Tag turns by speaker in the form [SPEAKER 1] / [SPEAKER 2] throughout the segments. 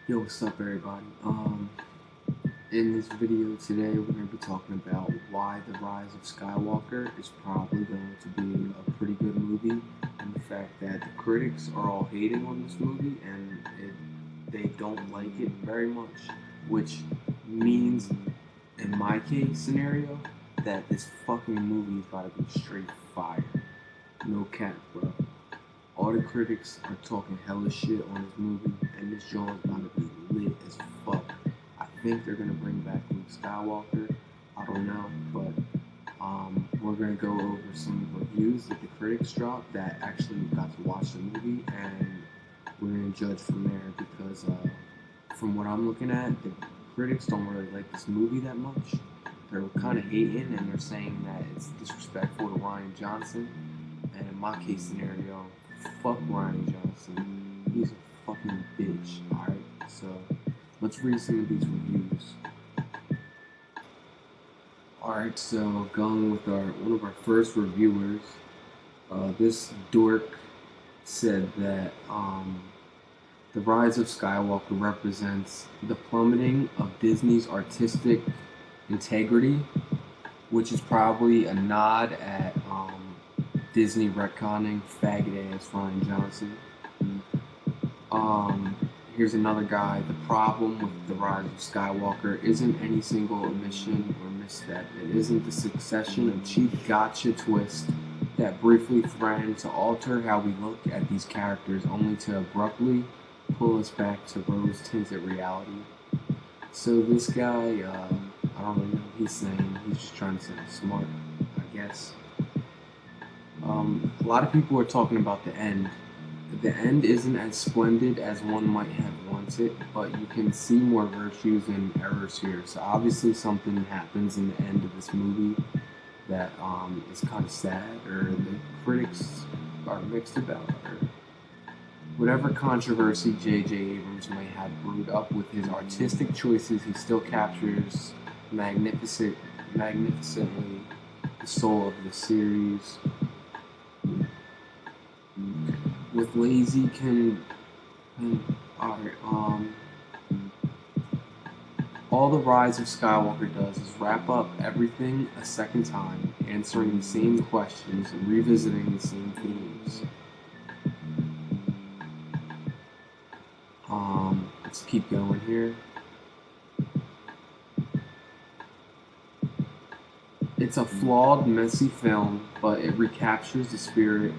[SPEAKER 1] Yo, what's up, everybody? In this video today, we're going to be talking about why The Rise of Skywalker is probably going to be a pretty good movie, and the fact that the critics are all hating on this movie and they don't like it very much, which means, in my case scenario, that this fucking movie's got to be straight fire. No cap, bro. All the critics are talking hella shit on this movie, and this joint's gonna be lit as fuck. I think they're gonna bring back Luke Skywalker. I don't know, but we're gonna go over some reviews that the critics dropped that actually got to watch the movie, and we're gonna judge from there because from what I'm looking at, the critics don't really like this movie that much. They're kind of hating, and they're saying that it's disrespectful to Rian Johnson. And in my case scenario, fuck Rian Johnson. He's a fucking bitch, alright? So, let's read some of these reviews. Alright, so going with one of our first reviewers, this dork said that The Rise of Skywalker represents the plummeting of Disney's artistic integrity, which is probably a nod at Disney retconning faggot ass Rian Johnson. Here's another guy. The problem with The Rise of Skywalker isn't any single omission or misstep. It isn't the succession of cheap gotcha twists that briefly threaten to alter how we look at these characters, only to abruptly pull us back to rose-tinted reality. So this guy, I don't really know what he's saying. He's just trying to sound smart, I guess. A lot of people are talking about the end. The end isn't as splendid as one might have wanted, but you can see more virtues and errors here. So obviously something happens in the end of this movie that is kind of sad, or the critics are mixed about, or whatever controversy J.J. Abrams may have brewed up with his artistic choices, he still captures magnificently the soul of the series. With lazy all The Rise of Skywalker does is wrap up everything a second time, answering the same questions and revisiting the same themes. Let's keep going here. It's a flawed, messy film, but it recaptures the spirit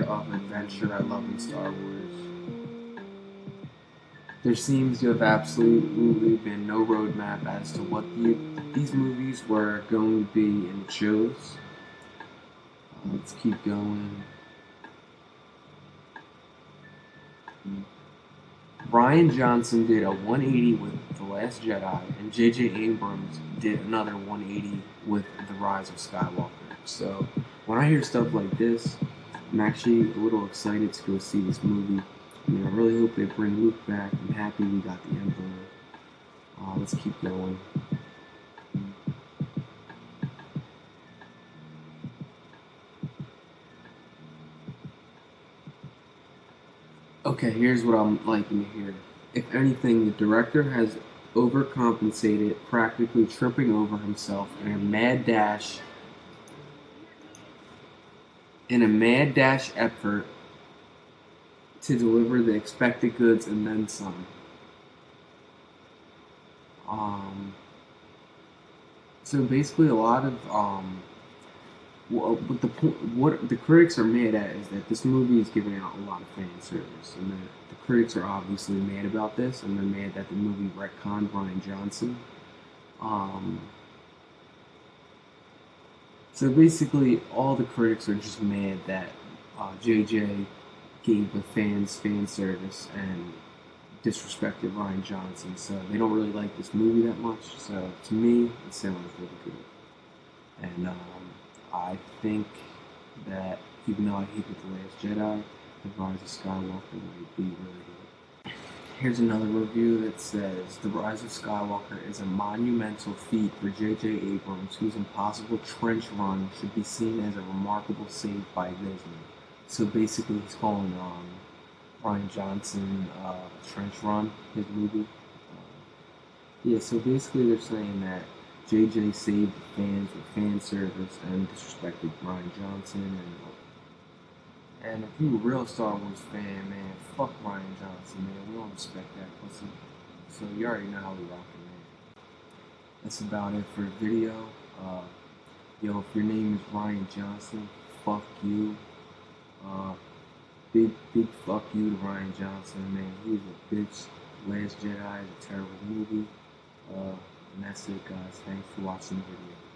[SPEAKER 1] of adventure I love in Star Wars. There seems to have absolutely been no roadmap as to what these movies were going to be, and it shows. Let's keep going. Rian Johnson did a 180 with The Last Jedi, and J.J. Abrams did another 180 with The Rise of Skywalker. So when I hear stuff like this, I'm actually a little excited to go see this movie. I mean, I really hope they bring Luke back. I'm happy we got the Emperor. Let's keep going. Okay, here's what I'm liking to hear. If anything, the director has overcompensated, practically tripping over himself in a mad dash effort to deliver the expected goods and then some. So basically, a lot of what the critics are mad at is that this movie is giving out a lot of fan service, and the critics are obviously mad about this, and they're mad that the movie retconned Rian Johnson. So basically, all the critics are just mad that JJ gave the fans fan service and disrespected Rian Johnson. So they don't really like this movie that much. So to me, it sounds really good. And I think that even though I hated The Last Jedi, The Rise of Skywalker might be really good. Here's another review that says The Rise of Skywalker is a monumental feat for J.J. Abrams, whose impossible trench run should be seen as a remarkable save by Disney. So basically, he's calling Rian Johnson Trench Run, his movie. Yeah, so basically they're saying that JJ saved the fans with fan service and disrespected Rian Johnson. And if you're a real Star Wars fan, man, fuck Rian Johnson, man. We don't respect that pussy. So you already know how we rockin', man. That's about it for the video. Uh, Yo, if your name is Rian Johnson, fuck you. Uh, big fuck you to Rian Johnson, man. He's a bitch. Last Jedi is a terrible movie. And that's it, guys. Thanks for watching the video.